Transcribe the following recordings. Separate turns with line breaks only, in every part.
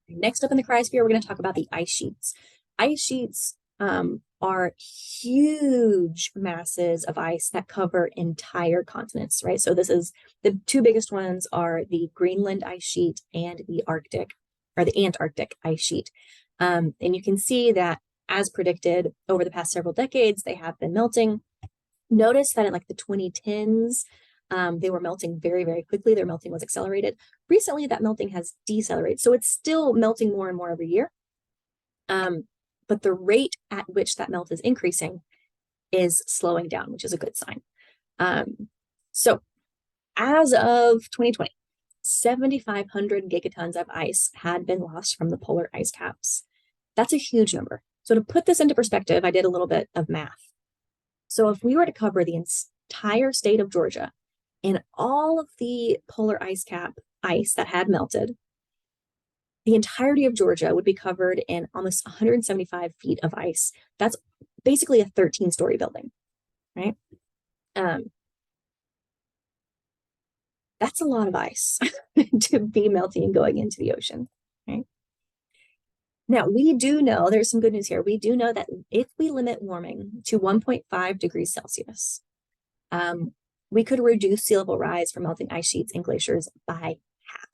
Next up in the cryosphere, we're going to talk about the ice sheets. Ice sheets are huge masses of ice that cover entire continents, right? So this is the two biggest ones are the Greenland ice sheet and the Arctic or the Antarctic ice sheet. And you can see that as predicted over the past several decades, they have been melting. Notice that in like the 2010s, they were melting very, very quickly. Their melting was accelerated. Recently, that melting has decelerated. So it's still melting more and more every year. But the rate at which that melt is increasing is slowing down, which is a good sign. So as of 2020, 7,500 gigatons of ice had been lost from the polar ice caps. That's a huge number. So to put this into perspective, I did a little bit of math. So if we were to cover the entire state of Georgia and all of the polar ice cap ice that had melted, the entirety of Georgia would be covered in almost 175 feet of ice. That's basically a 13-story building, right? That's a lot of ice to be melting and going into the ocean, right? Now, we do know, there's some good news here. We do know that if we limit warming to 1.5 degrees Celsius, we could reduce sea level rise from melting ice sheets and glaciers by half.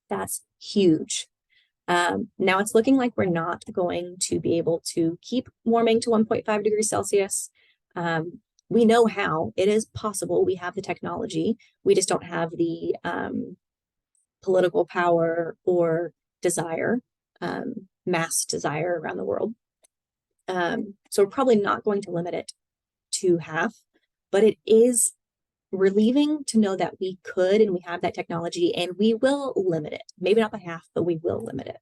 That's huge. Now it's looking like we're not going to be able to keep warming to 1.5 degrees Celsius. We know how. It is possible. We have the technology. We just don't have the political power or desire, mass desire around the world. So we're probably not going to limit it to half, but it is relieving to know that we could and we have that technology and we will limit it. Maybe not by half, but we will limit it.